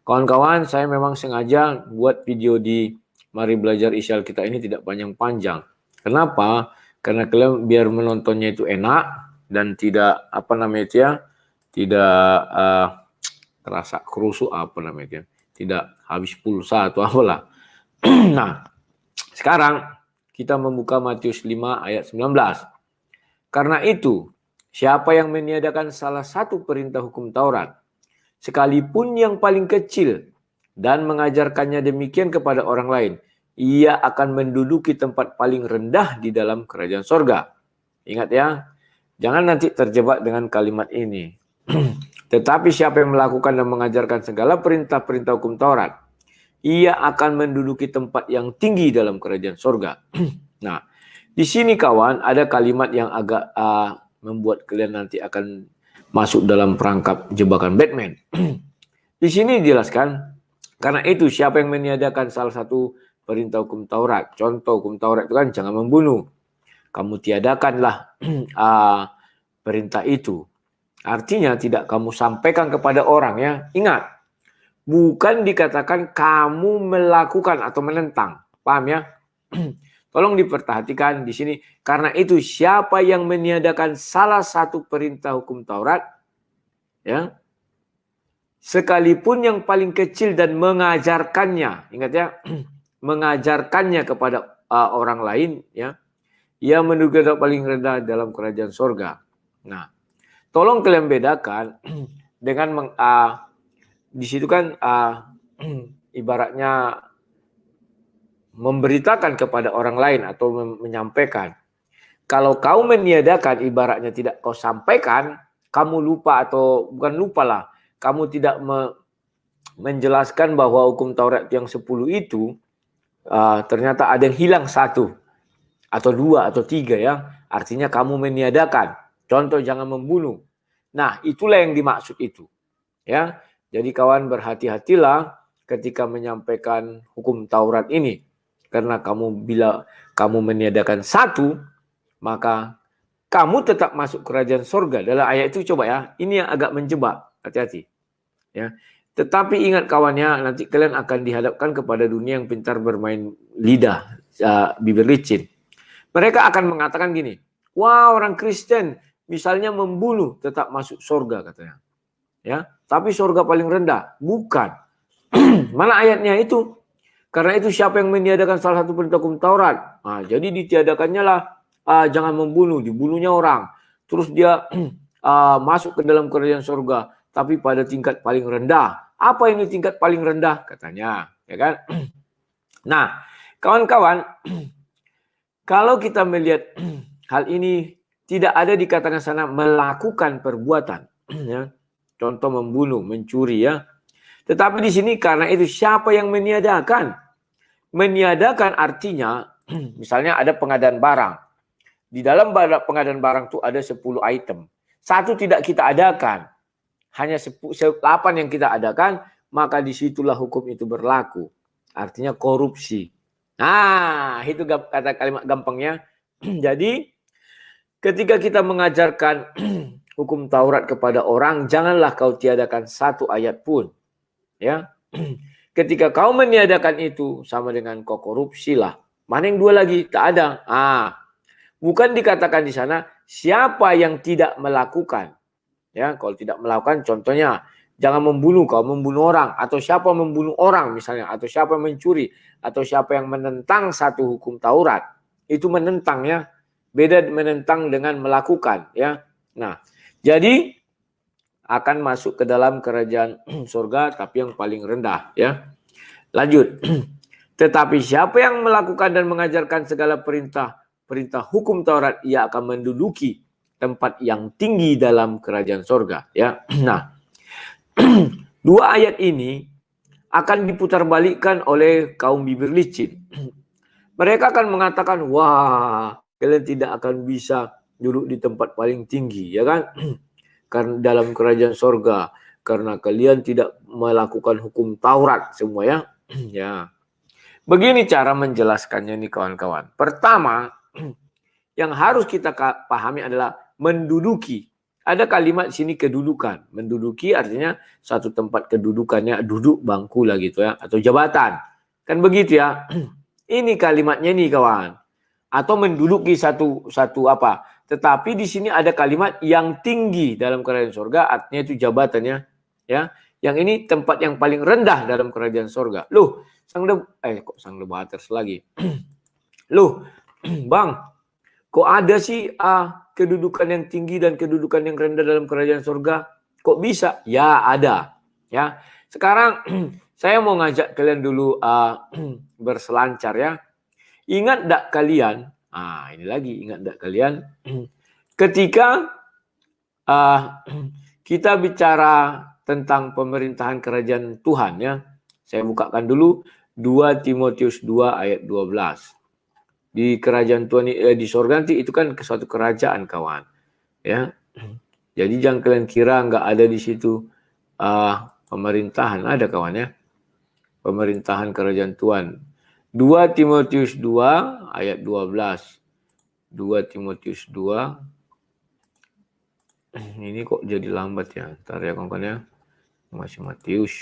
Kawan-kawan, saya memang sengaja buat video di Mari Belajar Isi Alkitab ini tidak panjang-panjang. Kenapa? Karena kalian biar menontonnya itu enak dan tidak tidak terasa kerusuk tidak habis pulsa atau apalah. Nah, sekarang kita membuka Matius 5 ayat 19. Karena itu, siapa yang meniadakan salah satu perintah hukum Taurat, sekalipun yang paling kecil, dan mengajarkannya demikian kepada orang lain, ia akan menduduki tempat paling rendah di dalam kerajaan sorga. Ingat ya, jangan nanti terjebak dengan kalimat ini. Tetapi siapa yang melakukan dan mengajarkan segala perintah-perintah hukum Taurat, ia akan menduduki tempat yang tinggi dalam kerajaan sorga. Nah, di sini kawan ada kalimat yang agak membuat kalian nanti akan masuk dalam perangkap jebakan Batman. Di sini dijelaskan, karena itu siapa yang meniadakan salah satu perintah hukum Taurat. Contoh hukum Taurat itu kan jangan membunuh. Kamu tiadakanlah perintah itu. Artinya tidak kamu sampaikan kepada orang ya. Ingat, bukan dikatakan kamu melakukan atau menentang. Paham ya? Tolong diperhatikan di sini. Karena itu siapa yang meniadakan salah satu perintah hukum Taurat, ya, sekalipun yang paling kecil dan mengajarkannya, ingat ya, mengajarkannya kepada orang lain, ya, ia menduduki tempat paling rendah dalam kerajaan sorga. Nah, tolong kalian bedakan dengan di situ kan ibaratnya memberitakan kepada orang lain atau menyampaikan. Kalau kau meniadakan ibaratnya tidak kau sampaikan, kamu lupa atau bukan lupa lah, kamu tidak menjelaskan bahwa hukum Taurat yang 10 itu ternyata ada yang hilang 1 atau 2 atau 3 ya. Artinya kamu meniadakan. Contoh jangan membunuh. Nah, itulah yang dimaksud itu. Ya. Jadi kawan berhati-hatilah ketika menyampaikan hukum Taurat ini. Karena bila kamu meniadakan 1, maka kamu tetap masuk kerajaan sorga. Dalam ayat itu coba ya, ini yang agak menjebak. Hati-hati. Ya. Tetapi ingat kawannya, nanti kalian akan dihadapkan kepada dunia yang pintar bermain lidah, bibir licin. Mereka akan mengatakan gini, wah orang Kristen misalnya membunuh tetap masuk sorga katanya. Ya, tapi sorga paling rendah. Bukan. Mana ayatnya itu? Karena itu siapa yang meniadakan salah satu perintah hukum Taurat. Nah, jadi ditiadakannya lah jangan membunuh, dibunuhnya orang. Terus dia masuk ke dalam kerajaan sorga, tapi pada tingkat paling rendah. Apa ini tingkat paling rendah? Katanya, ya kan? Nah, kawan-kawan, kalau kita melihat hal ini tidak ada dikatakan sana melakukan perbuatan, ya. Contoh membunuh, mencuri ya. Tetapi di sini karena itu siapa yang meniadakan? Meniadakan artinya misalnya ada pengadaan barang. Di dalam pengadaan barang itu ada 10 item. 1 tidak kita adakan. Hanya 8 yang kita adakan, maka disitulah hukum itu berlaku. Artinya korupsi. Nah, itu kata kalimat gampangnya. Jadi, ketika kita mengajarkan hukum Taurat kepada orang, janganlah kau tiadakan 1 ayat pun. Ya. Ketika kau meniadakan itu, sama dengan kau korupsi lah. Mana yang 2 lagi? Tak ada. Bukan dikatakan di sana, siapa yang tidak melakukan. Ya, kalau tidak melakukan, contohnya, jangan membunuh, kau membunuh orang. Atau siapa membunuh orang misalnya. Atau siapa mencuri. Atau siapa yang menentang 1 hukum Taurat. Itu menentang ya. Beda menentang dengan melakukan. Ya. Nah, jadi akan masuk ke dalam kerajaan surga tapi yang paling rendah ya. Lanjut. Tetapi siapa yang melakukan dan mengajarkan segala perintah hukum Taurat, ia akan menduduki tempat yang tinggi dalam kerajaan surga ya. Nah, 2 ayat ini akan diputarbalikkan oleh kaum bibir licin. Mereka akan mengatakan, wah, kalian tidak akan bisa duduk di tempat paling tinggi ya kan. Karena dalam kerajaan sorga, karena kalian tidak melakukan hukum Taurat semua ya. Ya. Begini cara menjelaskannya nih kawan-kawan. Pertama, yang harus kita pahami adalah menduduki Ada kalimat sini kedudukan. Menduduki artinya satu tempat kedudukannya, duduk bangku lah gitu ya, atau jabatan. Kan begitu ya. Ini kalimatnya nih kawan. Atau menduduki satu apa. Tetapi di sini ada kalimat yang tinggi dalam kerajaan surga, artinya itu jabatannya. Ya. Yang ini tempat yang paling rendah dalam kerajaan surga. Loh, kok sang debaters lagi. Loh, Bang, kok ada sih kedudukan yang tinggi dan kedudukan yang rendah dalam kerajaan surga? Kok bisa? Ya, ada. Ya. Sekarang saya mau ngajak kalian dulu berselancar ya. Ingat enggak kalian? Ini lagi ingat enggak kalian? Ketika kita bicara tentang pemerintahan kerajaan Tuhan ya. Saya bukakan dulu 2 Timotius 2 ayat 12. Di kerajaan Tuhan di surga nanti itu kan suatu kerajaan kawan. Ya. Jadi jangan kalian kira enggak ada di situ pemerintahan, ada kawan ya. Pemerintahan kerajaan Tuhan. 2 Timotius 2 ayat 12. 2 Timotius 2. Ini kok jadi lambat ya. Ntar ya kawan-kawan ya. Masih Matius.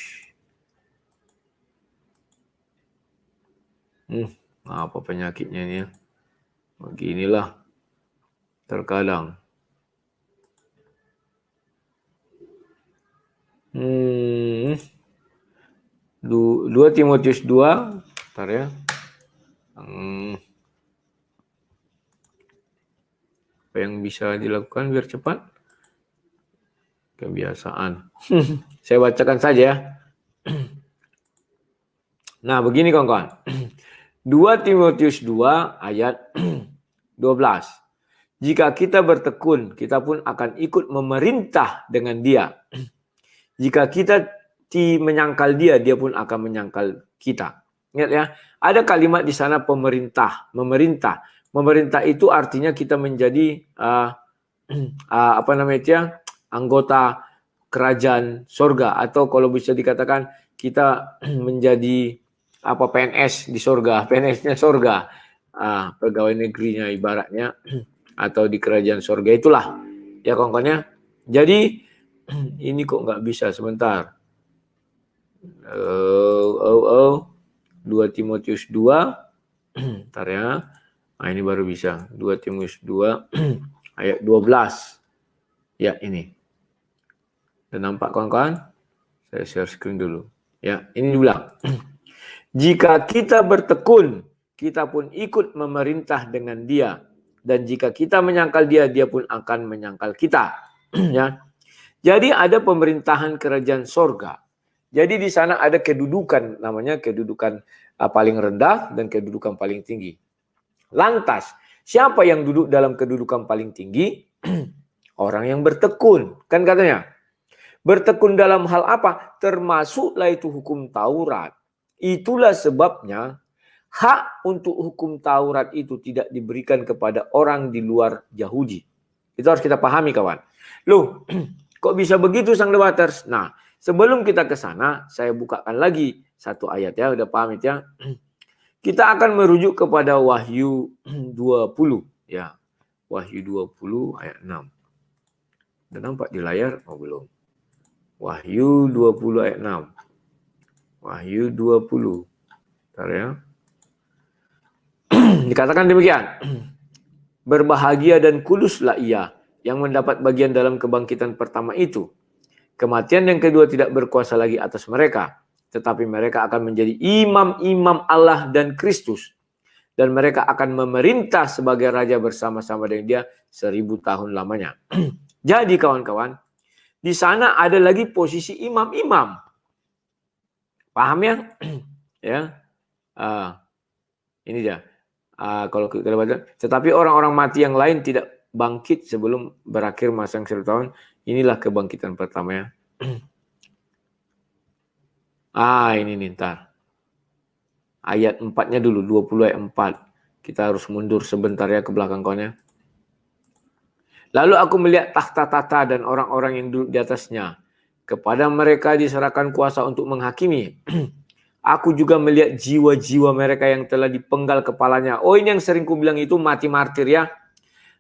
Apa penyakitnya ini ya. Beginilah. Terkadang. 2 Timotius 2. Ntar ya. Apa yang bisa dilakukan biar cepat? Kebiasaan. Saya bacakan saja ya. Nah, begini kawan-kawan. 2 Timotius 2 ayat 12. Jika kita bertekun, kita pun akan ikut memerintah dengan dia. Jika kita menyangkal dia, dia pun akan menyangkal kita. Ingat ya, ada kalimat di sana pemerintah, memerintah. Memerintah itu artinya kita menjadi anggota kerajaan surga, atau kalau bisa dikatakan kita menjadi PNS di surga, PNS-nya surga, pegawai negerinya ibaratnya, atau di kerajaan surga itulah ya kawan-kawannya. Jadi ini kok nggak bisa sebentar. 2 Timotius 2 ntar ya. Nah ini baru bisa. 2 Timotius 2 ayat 12. Ya ini. Udah nampak kawan-kawan? Saya share screen dulu. Ya ini dibilang. Jika kita bertekun, kita pun ikut memerintah dengan dia. Dan jika kita menyangkal dia, dia pun akan menyangkal kita. Ya. Jadi ada pemerintahan kerajaan sorga. Jadi di sana ada kedudukan, namanya kedudukan paling rendah dan kedudukan paling tinggi. Lantas, siapa yang duduk dalam kedudukan paling tinggi? Orang yang bertekun. Kan katanya. Bertekun dalam hal apa? Termasuklah itu hukum Taurat. Itulah sebabnya hak untuk hukum Taurat itu tidak diberikan kepada orang di luar Yahudi. Itu harus kita pahami kawan. Loh, kok bisa begitu sang debaters? Nah, sebelum kita ke sana, saya bukakan lagi satu ayat ya, udah paham ya. Kita akan merujuk kepada Wahyu 20 ya. Wahyu 20 ayat 6. Udah nampak di layar? Oh belum. Wahyu 20 ayat 6. Wahyu 20. Bentar ya. Dikatakan demikian. Berbahagia dan kuduslah ia yang mendapat bagian dalam kebangkitan pertama itu. Kematian yang kedua tidak berkuasa lagi atas mereka. Tetapi mereka akan menjadi imam-imam Allah dan Kristus. Dan mereka akan memerintah sebagai raja bersama-sama dengan dia 1000 tahun lamanya. Jadi kawan-kawan, di sana ada lagi posisi imam-imam. Paham ya? Ya. Ini dia. Kalau kita baca, tetapi orang-orang mati yang lain tidak bangkit sebelum berakhir masa yang 1000 tahun. Inilah kebangkitan pertama ya. Ini nih ntar. Ayat 4-nya dulu, 20 ayat 4. Kita harus mundur sebentar ya ke belakang kawannya. Lalu aku melihat tahta-tahta dan orang-orang yang duduk di atasnya. Kepada mereka diserahkan kuasa untuk menghakimi. Aku juga melihat jiwa-jiwa mereka yang telah dipenggal kepalanya. Oh ini yang sering ku bilang itu mati martir ya.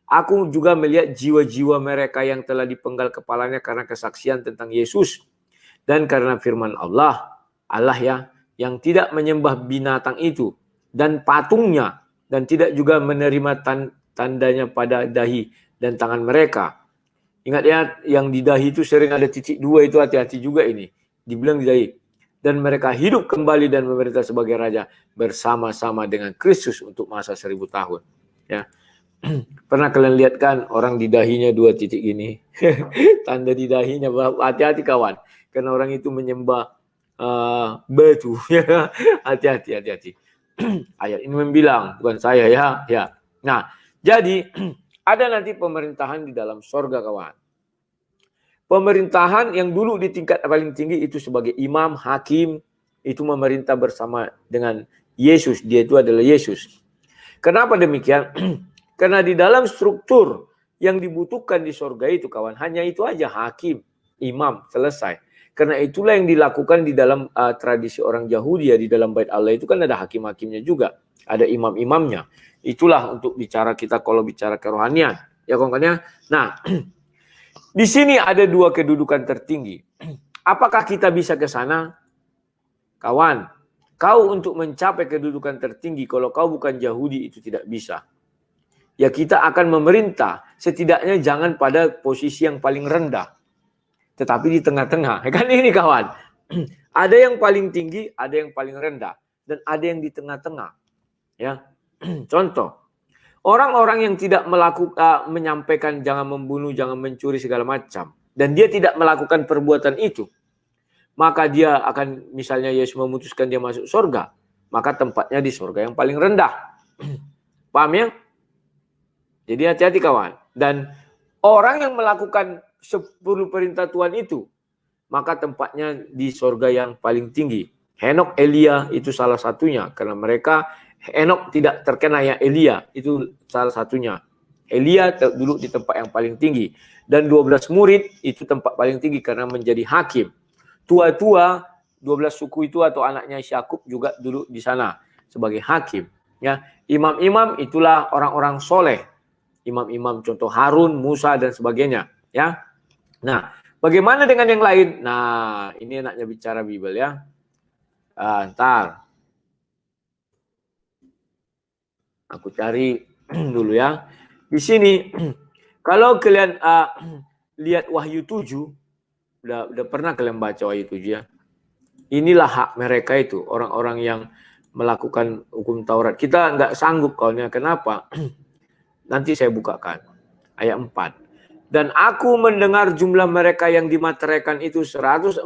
Aku juga melihat jiwa-jiwa mereka yang telah dipenggal kepalanya karena kesaksian tentang Yesus dan karena firman Allah ya, yang tidak menyembah binatang itu dan patungnya dan tidak juga menerima tandanya pada dahi dan tangan mereka. Ingat ya, yang di dahi itu sering ada titik 2 itu, hati-hati juga ini. Dibilang di dahi. Dan mereka hidup kembali dan memerintah sebagai raja bersama-sama dengan Kristus untuk masa 1000 tahun. Ya. Pernah kalian lihat kan orang di dahinya 2 titik gini? Tanda di dahinya. Hati-hati kawan. Karena orang itu menyembah batu. Hati-hati. Ayat ini membilang, bukan saya ya. Nah, jadi ada nanti pemerintahan di dalam sorga kawan. Pemerintahan yang dulu di tingkat paling tinggi itu sebagai imam, hakim, itu memerintah bersama dengan Yesus. Dia itu adalah Yesus. Kenapa demikian? Karena di dalam struktur yang dibutuhkan di sorga itu kawan, hanya itu aja, hakim, imam, selesai. Karena itulah yang dilakukan di dalam tradisi orang Yahudi ya, di dalam bait Allah itu kan ada hakim-hakimnya juga, ada imam-imamnya. Itulah untuk bicara kita kalau bicara kerohanian. Ya kawan-kawan. Nah, di sini ada 2 kedudukan tertinggi. Apakah kita bisa ke sana? Kawan, kau untuk mencapai kedudukan tertinggi, kalau kau bukan Yahudi itu tidak bisa. Ya kita akan memerintah, setidaknya jangan pada posisi yang paling rendah. Tetapi di tengah-tengah. Kan ini kawan. Ada yang paling tinggi, ada yang paling rendah. Dan ada yang di tengah-tengah. Ya, contoh. Orang-orang yang tidak menyampaikan jangan membunuh, jangan mencuri segala macam. Dan dia tidak melakukan perbuatan itu. Maka dia akan, misalnya Yesus memutuskan dia masuk surga. Maka tempatnya di surga yang paling rendah. Paham ya? Jadi hati-hati kawan. Dan orang yang melakukan 10 perintah Tuhan itu, maka tempatnya di surga yang paling tinggi. Henok, Elia itu salah satunya. Karena mereka, Henok tidak terkena ya Elia. Itu salah satunya. Elia dulu di tempat yang paling tinggi. Dan 12 murid itu tempat paling tinggi karena menjadi hakim. Tua-tua, 12 suku itu atau anaknya Yakub juga dulu di sana sebagai hakim. Ya, imam-imam itulah orang-orang soleh. Imam-imam contoh Harun, Musa dan sebagainya. Ya, nah bagaimana dengan yang lain? Nah ini enaknya bicara Bible ya. Ntar aku cari dulu ya. Di sini kalau kalian lihat Wahyu 7, udah pernah kalian baca Wahyu 7 ya. Inilah hak mereka itu, orang-orang yang melakukan hukum Taurat. Kita nggak sanggup kaunya. Kenapa? Nanti saya bukakan. Ayat 4. Dan aku mendengar jumlah mereka yang dimateraikan itu 144.000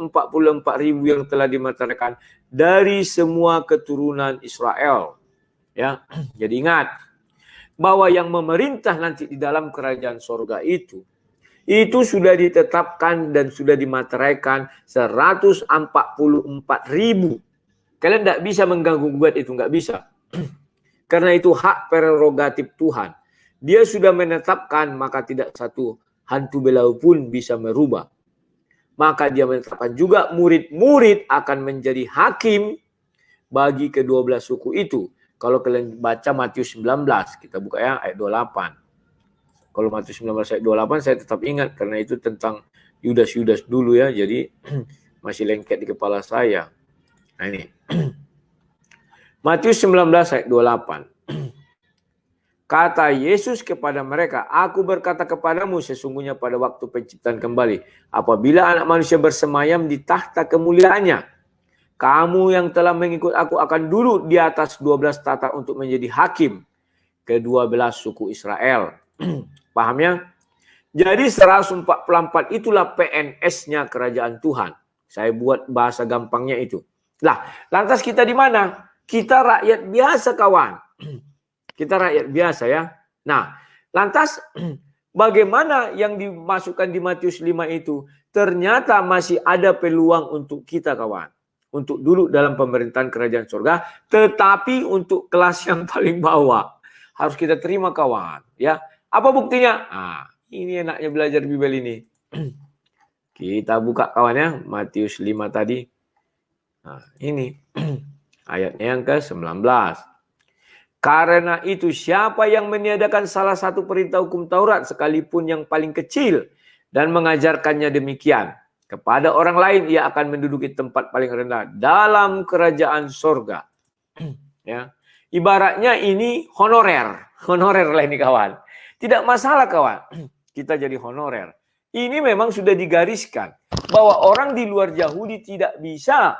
yang telah dimateraikan dari semua keturunan Israel. Ya, jadi ingat bahwa yang memerintah nanti di dalam kerajaan sorga itu sudah ditetapkan dan sudah dimateraikan 144.000. Kalian tidak bisa mengganggu-gugat itu, nggak bisa. Karena itu hak prerogatif Tuhan. Dia sudah menetapkan, maka tidak satu hantu belau pun bisa merubah. Maka dia menetapkan juga murid-murid akan menjadi hakim bagi ke-12 suku itu. Kalau kalian baca Matius 19, kita buka ya ayat 28. Kalau Matius 19 ayat 28 saya tetap ingat karena itu tentang Yudas dulu ya. Jadi masih lengket di kepala saya. Nah ini. Matius 19 ayat 28. Kata Yesus kepada mereka, aku berkata kepadamu sesungguhnya pada waktu penciptaan kembali, apabila anak manusia bersemayam di tahta kemuliaannya, kamu yang telah mengikut aku akan duduk di atas 12 tahta untuk menjadi hakim ke-12 suku Israel. Paham ya? Jadi 144 itulah PNS-nya kerajaan Tuhan. Saya buat bahasa gampangnya itu. Lah, lantas kita di mana? Kita rakyat biasa kawan. Kita rakyat biasa ya. Nah, lantas bagaimana yang dimasukkan di Matius 5 itu? Ternyata masih ada peluang untuk kita kawan. Untuk duduk dalam pemerintahan kerajaan surga. Tetapi untuk kelas yang paling bawah. Harus kita terima kawan. Ya. Apa buktinya? Nah, ini enaknya belajar Bible ini. Kita buka kawan ya. Matius 5 tadi. Nah, ini. Ayatnya yang ke-19. Karena itu siapa yang meniadakan salah satu perintah hukum Taurat sekalipun yang paling kecil dan mengajarkannya demikian kepada orang lain, ia akan menduduki tempat paling rendah dalam kerajaan sorga. Ya, ibaratnya ini honorer lah ini kawan. Tidak masalah kawan, kita jadi honorer. Ini memang sudah digariskan bahwa orang di luar Yahudi tidak bisa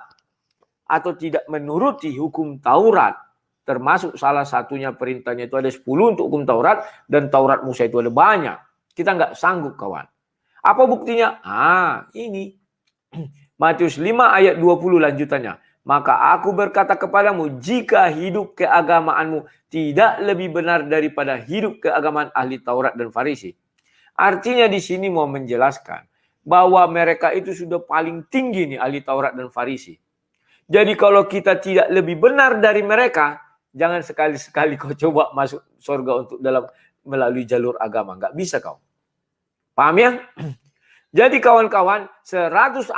atau tidak menuruti hukum Taurat. Termasuk salah satunya perintahnya itu ada 10 untuk hukum Taurat, dan Taurat Musa itu ada banyak. Kita nggak sanggup kawan. Apa buktinya? Ini. Matius 5 ayat 20 lanjutannya. Maka aku berkata kepadamu, jika hidup keagamaanmu tidak lebih benar daripada hidup keagamaan ahli Taurat dan Farisi. Artinya di sini mau menjelaskan bahwa mereka itu sudah paling tinggi nih ahli Taurat dan Farisi. Jadi kalau kita tidak lebih benar dari mereka, jangan sekali-sekali kau coba masuk surga untuk melalui jalur agama. Nggak bisa kau. Paham ya? Jadi kawan-kawan, 144.000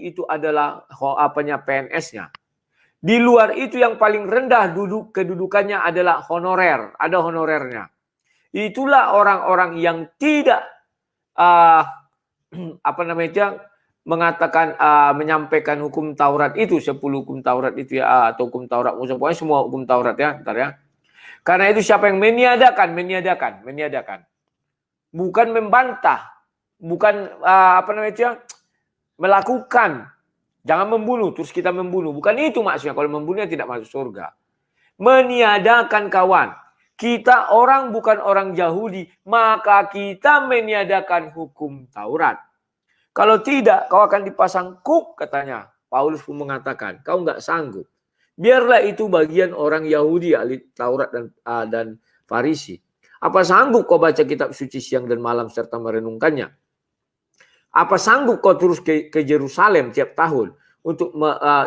itu adalah PNS-nya. Di luar itu yang paling rendah kedudukannya adalah honorer, ada honorernya. Itulah orang-orang yang tidak mengatakan menyampaikan hukum Taurat itu, 10 hukum Taurat itu ya, atau hukum Taurat Musa, pokoknya semua hukum Taurat ya, bentar ya. Karena itu siapa yang meniadakan, bukan membantah. Bukan melakukan, jangan membunuh terus kita membunuh, bukan itu maksudnya. Kalau membunuhnya tidak masuk surga. Meniadakan kawan, kita orang bukan orang Yahudi, maka kita meniadakan hukum Taurat. Kalau tidak, kau akan dipasang kuk katanya. Paulus pun mengatakan, kau nggak sanggup. Biarlah itu bagian orang Yahudi, ahli Taurat dan Farisi. Apa sanggup kau baca kitab suci siang dan malam serta merenungkannya? Apa sanggup kau terus ke Yerusalem tiap tahun untuk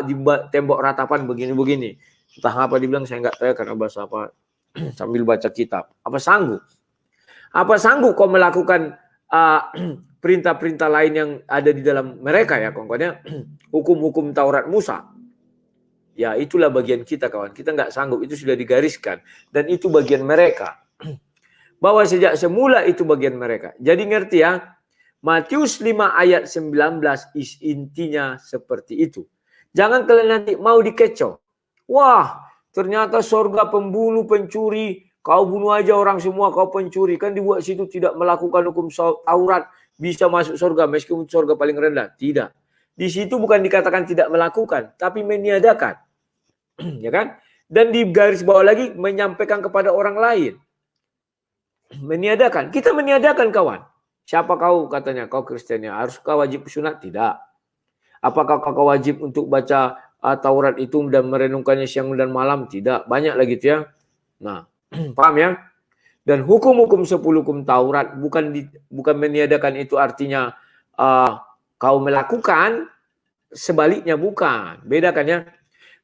di tembok ratapan begini-begini? Entah apa dibilang, saya nggak tahu karena bahasa apa, sambil baca kitab. Apa sanggup? Apa sanggup kau melakukan perintah-perintah lain yang ada di dalam mereka ya kawan-kawan, hukum-hukum Taurat Musa? Ya itulah bagian kita kawan. Kita nggak sanggup, itu sudah digariskan. Dan itu bagian mereka. Bahwa sejak semula itu bagian mereka. Jadi ngerti ya? Matius 5 ayat 19 intinya seperti itu. Jangan kalian nanti mau dikecoh. Wah, ternyata surga pembunuh, pencuri. Kau bunuh aja orang semua, kau pencuri. Kan dibuat situ tidak melakukan hukum Taurat. Bisa masuk surga meskipun surga paling rendah. Tidak. Di situ bukan dikatakan tidak melakukan, tapi meniadakan. Ya kan? Dan di garis bawah lagi menyampaikan kepada orang lain. Meniadakan. Kita meniadakan kawan. Siapa kau katanya, kau Kristen ya, harus kau wajib sunat? Tidak. Apakah kau wajib untuk baca Taurat itu dan merenungkannya siang dan malam? Tidak. Banyak lagi gitu ya. Nah, paham ya? Dan hukum-hukum 10 hukum Taurat bukan meniadakan itu artinya kau melakukan, sebaliknya bukan. Beda kan ya?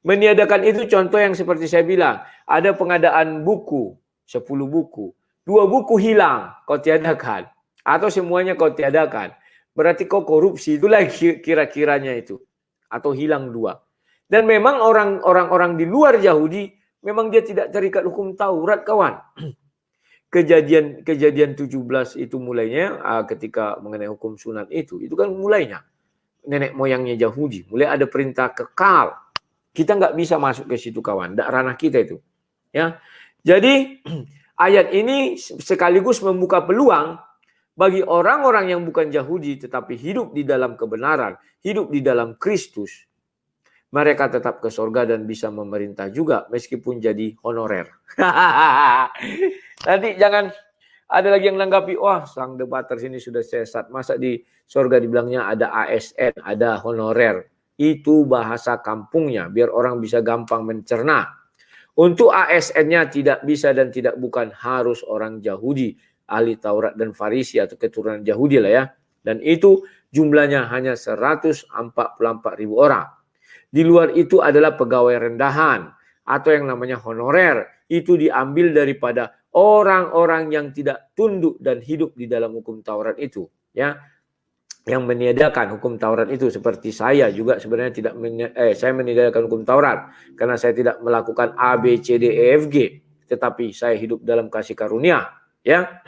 Meniadakan itu contoh yang seperti saya bilang, ada pengadaan buku, 10 buku. 2 buku hilang, kau tiadakan. Atau semuanya kau tiadakan. Berarti kau korupsi, itulah kira-kiranya itu. Atau hilang 2. Dan memang orang-orang di luar Yahudi, memang dia tidak terikat hukum Taurat kawan. Kejadian 17 itu mulainya ketika mengenai hukum sunat itu kan mulainya. Nenek moyangnya Yahudi. Mulai ada perintah kekal. Kita nggak bisa masuk ke situ kawan. Tidak ranah kita itu. Ya. Jadi ayat ini sekaligus membuka peluang bagi orang-orang yang bukan Yahudi tetapi hidup di dalam kebenaran, hidup di dalam Kristus. Mereka tetap ke surga dan bisa memerintah juga meskipun jadi honorer. Nanti jangan ada lagi yang menanggapi, wah sang debater sini sudah sesat. Masa di surga dibilangnya ada ASN, ada honorer. Itu bahasa kampungnya biar orang bisa gampang mencerna. Untuk ASN-nya tidak bisa dan tidak bukan harus orang Yahudi, ahli Taurat dan Farisi atau keturunan Yahudi lah ya. Dan itu jumlahnya hanya 144.000 orang. Di luar itu adalah pegawai rendahan atau yang namanya honorer. Itu diambil daripada orang-orang yang tidak tunduk dan hidup di dalam hukum Taurat itu. Ya, yang meniadakan hukum Taurat itu, seperti saya juga sebenarnya tidak saya meniadakan hukum Taurat karena saya tidak melakukan A B C D E F G, tetapi saya hidup dalam kasih karunia, ya.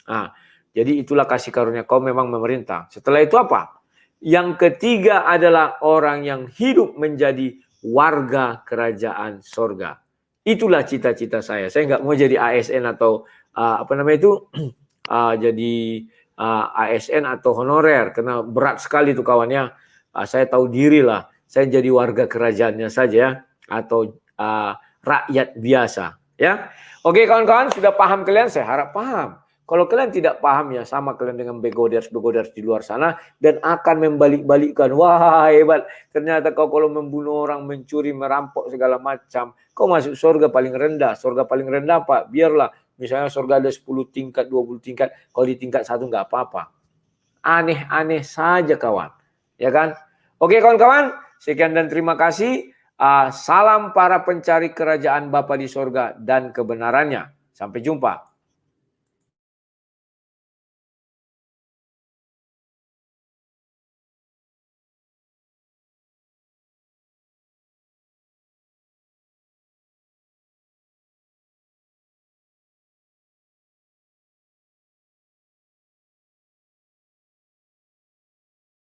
Nah, jadi itulah kasih karunia kau memang memerintah. Setelah itu apa? Yang ketiga adalah orang yang hidup menjadi warga kerajaan sorga. Itulah cita-cita saya. Saya nggak mau jadi ASN atau apa namanya itu jadi ASN atau honorer, karena berat sekali tuh kawannya. Saya tahu diri lah, saya jadi warga kerajaannya saja, atau rakyat biasa, ya. Oke kawan-kawan, sudah paham kalian? Saya harap paham. Kalau kalian tidak paham, ya sama kalian dengan begoders di luar sana, dan akan membalik-balikkan. Wah hebat, ternyata kau kalau membunuh orang, mencuri, merampok segala macam, kau masuk surga paling rendah. Surga paling rendah apa? Biarlah misalnya surga ada 10 tingkat, 20 tingkat, kalau di tingkat 1 nggak apa-apa. Aneh-aneh saja kawan, ya kan? Oke kawan-kawan, sekian dan terima kasih. Salam para pencari kerajaan Bapa di surga dan kebenarannya. Sampai jumpa.